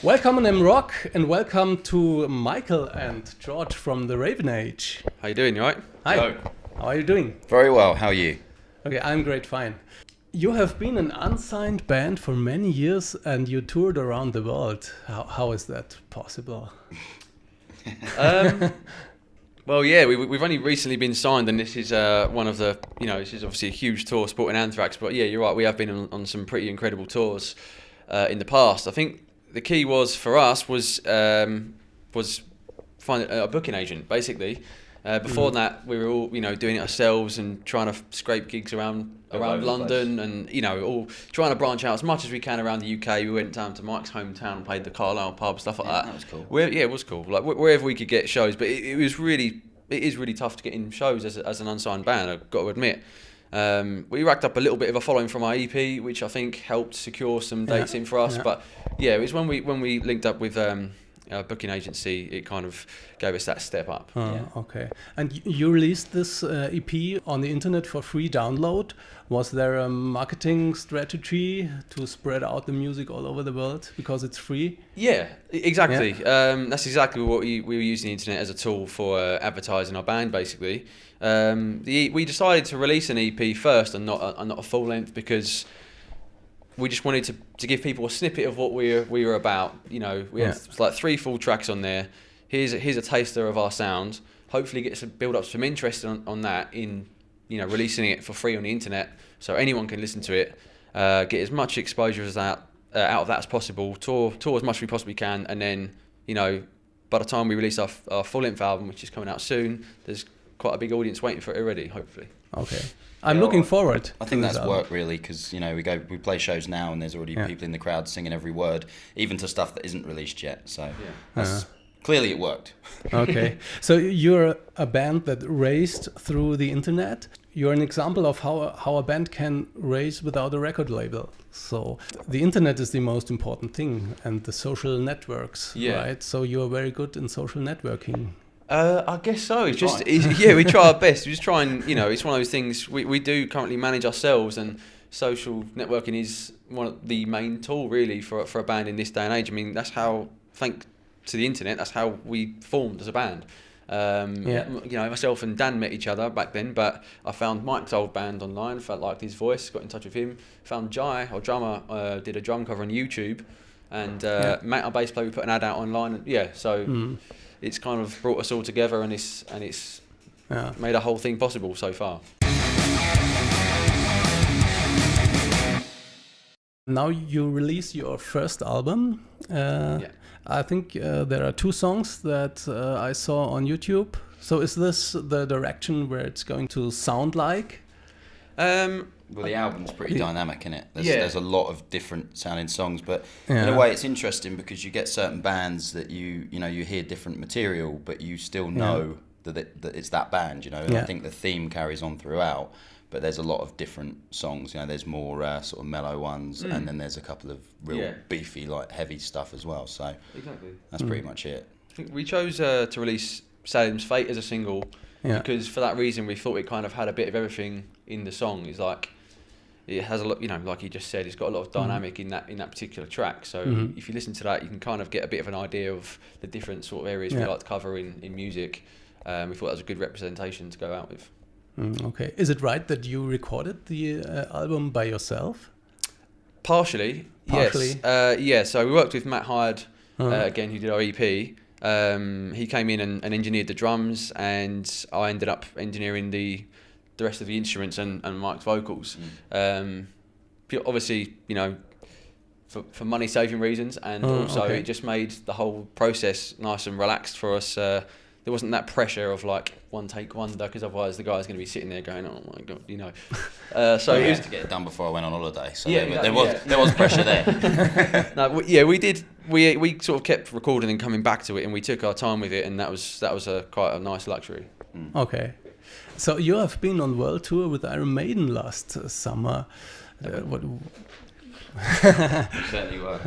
Welcome on M Rock and welcome to Michael and George from the Raven Age. How you doing? You alright? Hi. Hello. How are you doing? Very well. How are you? Okay, I'm great, fine. You have been an unsigned band for many years and you toured around the world. How is that possible? Well, yeah, we've only recently been signed, and this is one of the, this is obviously a huge tour supporting Anthrax. But yeah, you're right. We have been on some pretty incredible tours in the past. I think the key for us was finding a booking agent, basically. Before that, we were all doing it ourselves and trying to scrape gigs around London, and all trying to branch out as much as we can around the UK. We went down to Mike's hometown and played the Carlisle pub, stuff like that. That was cool. It was cool. Like wherever we could get shows, but it is really tough to get in shows as an unsigned band, I've got to admit. We racked up a little bit of a following from our EP, which I think helped secure some dates in for us. Yeah. But yeah, it was when we linked up with a booking agency, it kind of gave us that step up. Okay. And you released this EP on the internet for free download. Was there a marketing strategy to spread out the music all over the world because it's free? Yeah, exactly. Yeah. That's exactly what we were using the internet as a tool for advertising our band, basically. We decided to release an EP first and not a full length because we just wanted to give people a snippet of what we were about. We had like 3 full tracks on there. Here's a taster of our sound. Hopefully build up some interest on that in releasing it for free on the internet so anyone can listen to it, get as much exposure as that out of that as possible, tour as much as we possibly can, and then by the time we release our full length album, which is coming out soon, there's quite a big audience waiting for it already, hopefully. Okay. I'm looking forward. I think that's work really, because we play shows now and there's already people in the crowd singing every word, even to stuff that isn't released yet. So clearly it worked. Okay. So you're a band that raised through the internet. You're an example of how a band can raise without a record label. So the internet is the most important thing, and the social networks, right? So you're very good in social networking. I guess so. It's just, we try our best. We just try and, it's one of those things we do currently manage ourselves, and social networking is one of the main tool really for a band in this day and age. I mean, that's how, thanks to the internet, that's how we formed as a band. Myself and Dan met each other back then, but I found Mike's old band online, felt like his voice, got in touch with him, found Jai, our drummer, did a drum cover on YouTube, and Matt, our bass player, we put an ad out online. It's kind of brought us all together, and it's made a whole thing possible so far. Now you release your first album. I think there are 2 songs that I saw on YouTube. So is this the direction where it's going to sound like? Well, the album's pretty dynamic, isn't it? There's a lot of different sounding songs, but in a way it's interesting because you get certain bands that you hear different material, but you still know that it's that band, and I think the theme carries on throughout, but there's a lot of different songs. There's more sort of mellow ones, and then there's a couple of real beefy, like heavy stuff as well. So that's pretty much it. I think we chose to release Salem's Fate as a single because for that reason we thought it kind of had a bit of everything in the song. It's like it has a lot, like you just said, it's got a lot of dynamic in that particular track. So if you listen to that, you can kind of get a bit of an idea of the different sort of areas we like to cover in music. We thought that was a good representation to go out with. Okay. Is it right that you recorded the album by yourself? Partially. Yes. So we worked with Matt Hyde, again, who did our EP. He came in and engineered the drums, and I ended up engineering the rest of the instruments and Mike's vocals. Obviously, for money saving reasons, and also it just made the whole process nice and relaxed for us. There wasn't that pressure of like one take wonder, because otherwise the guy's going to be sitting there going, "Oh my god," So it was to get it done before I went on holiday. So there was pressure there. We sort of kept recording and coming back to it, and we took our time with it, and that was quite a nice luxury. Okay, so you have been on world tour with Iron Maiden last summer. What? Certainly were.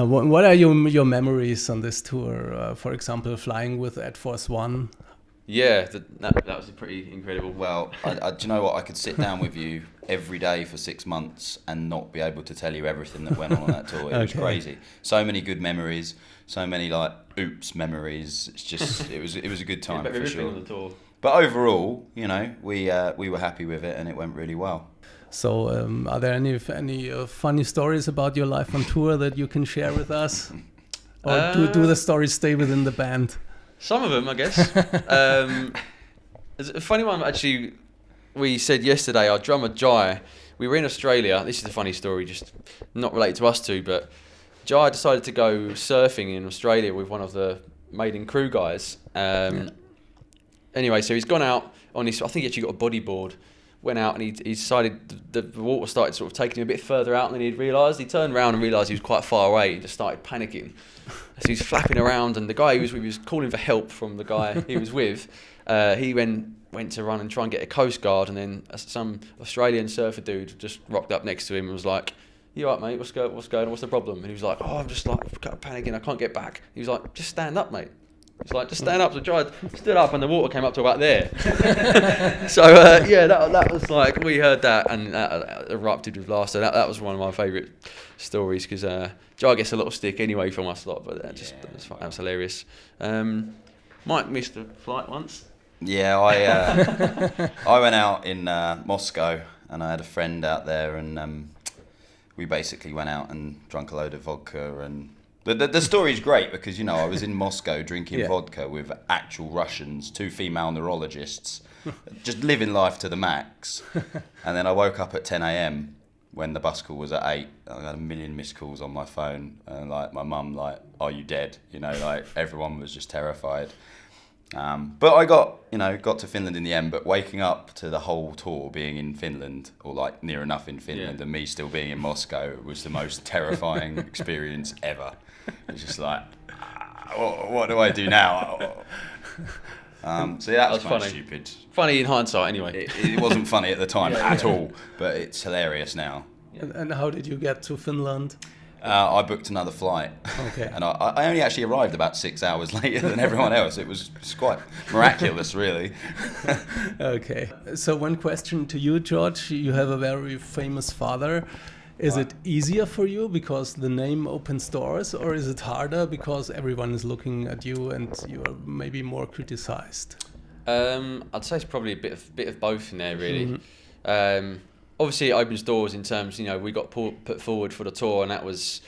What are your memories on this tour? For example, flying with Ed Force One. Yeah, that was pretty incredible. Well, do you know what? I could sit down with you every day for 6 months and not be able to tell you everything that went on that tour. It was crazy. So many good memories, so many like oops memories. It's just it was a good time for sure. On the tour. But overall, you know, we were happy with it and it went really well. So, are there any funny stories about your life on tour that you can share with us, or do the stories stay within the band? Some of them, I guess. There's a funny one, actually, we said yesterday, our drummer Jai, we were in Australia. This is a funny story, just not related to us two, but Jai decided to go surfing in Australia with one of the Maiden crew guys. Anyway, so he's gone out on his, I think he actually got a bodyboard, went out and he decided the water started sort of taking him a bit further out than he'd realised. He turned around and realised he was quite far away and just started panicking. So he's flapping around, and the guy he was calling for help from the guy he was with. He went to run and try and get a coast guard, and then some Australian surfer dude just rocked up next to him and was like, "You all right, mate? What's going on? What's the problem?" And he was like, "Oh, I'm just like panicking. I can't get back." He was like, "Just stand up, mate." He's like, "Just stand up." So Jai stood up, and the water came up to about there. So yeah, that was like, we heard that and that erupted with laughter. That was one of my favourite stories, because Jai gets a lot of stick anyway from us lot, but that was hilarious. Mike missed a flight once. Yeah, I went out in Moscow, and I had a friend out there, and we basically went out and drank a load of vodka. And the story's great because, you know, I was in Moscow drinking vodka with actual Russians, 2 female neurologists, just living life to the max. And then I woke up at 10 a.m. when the bus call was at 8. I had a million missed calls on my phone, and like my mum, like, "Are you dead?" You know, like everyone was just terrified. But I got to Finland in the end. But waking up to the whole tour being in Finland, or like near enough in Finland, and me still being in Moscow was the most terrifying experience ever. It's just like, what do I do now? So yeah, that was funny. Stupid. Funny in hindsight, anyway. It wasn't funny at the time at all, but it's hilarious now. Yeah. And how did you get to Finland? I booked another flight. Okay. And I only actually arrived about 6 hours later than everyone else. It was quite miraculous, really. Okay. So one question to you, George. You have a very famous father. Is it easier for you because the name opens doors, or is it harder because everyone is looking at you and you are maybe more criticized? I'd say it's probably a bit of both in there, really. Obviously, it opens doors in terms, you know, we got put forward for the tour, and that was,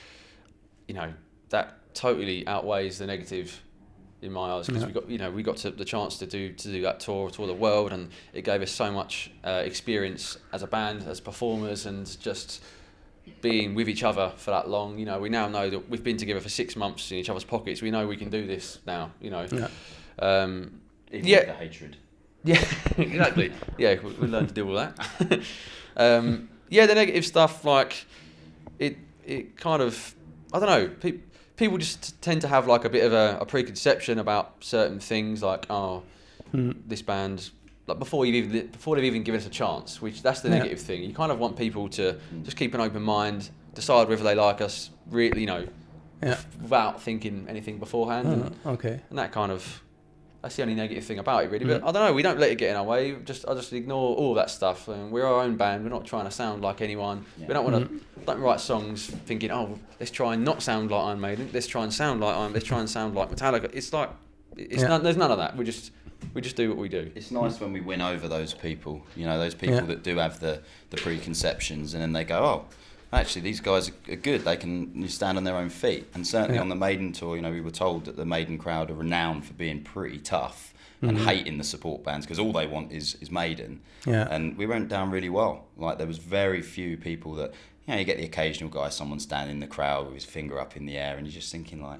you know, that totally outweighs the negative in my eyes, because we got the chance to do that tour the world, and it gave us so much experience as a band, as performers, and just being with each other for that long. You know, we now know that we've been together for 6 months in each other's pockets. We know we can do this now, you know. Even with the hatred. Yeah, exactly. Yeah, we learned to deal with that. The negative stuff, like, it kind of, I don't know, people just tend to have like a bit of a preconception about certain things, like, this band, like before they've even given us a chance, which that's the negative thing. You kind of want people to just keep an open mind, decide whether they like us, really, you know, without thinking anything beforehand. And that kind of, that's the only negative thing about it, really. But I don't know, we don't let it get in our way. I just ignore all that stuff. And we're our own band. We're not trying to sound like anyone. We don't want to don't write songs thinking, oh, let's try and not sound like Iron Maiden. Let's try and sound like Metallica. It's like, there's none of that. We just do what we do. It's nice when we win over those people, you know, those people that do have the preconceptions, and then they go, oh, actually, these guys are good. They can stand on their own feet. And certainly on the Maiden tour, you know, we were told that the Maiden crowd are renowned for being pretty tough and hating the support bands, because all they want is Maiden. And we went down really well. Like, there was very few people that, you know, you get the occasional guy, someone standing in the crowd with his finger up in the air, and you're just thinking, like,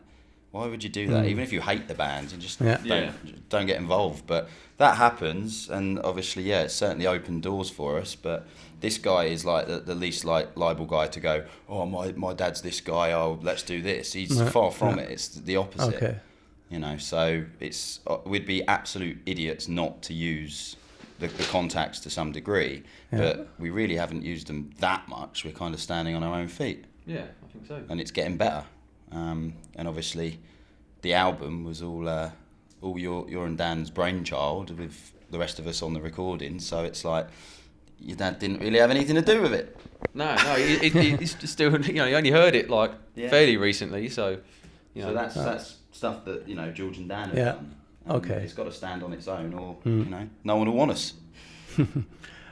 why would you do that? Even if you hate the band, you just don't get involved. But that happens, and obviously, it certainly opened doors for us. But this guy is like the least liable guy to go, oh, my dad's this guy, oh, let's do this. He's far from it. It's the opposite. Okay. You know, so we'd be absolute idiots not to use the contacts to some degree. But we really haven't used them that much. We're kind of standing on our own feet. Yeah, I think so. And it's getting better. And obviously, the album was all all your and Dan's brainchild with the rest of us on the recording. So it's like your dad didn't really have anything to do with it. No, he's just still, you know, he only heard it like fairly recently, so you know. So that's stuff that, you know, George and Dan have done. Okay. It's got to stand on its own, or you know, no one will want us.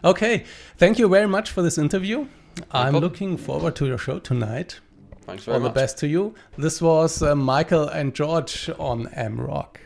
Okay, thank you very much for this interview. I'm problem. looking forward to your show tonight. Thanks very much. All the best to you. This was Michael and George on M Rock.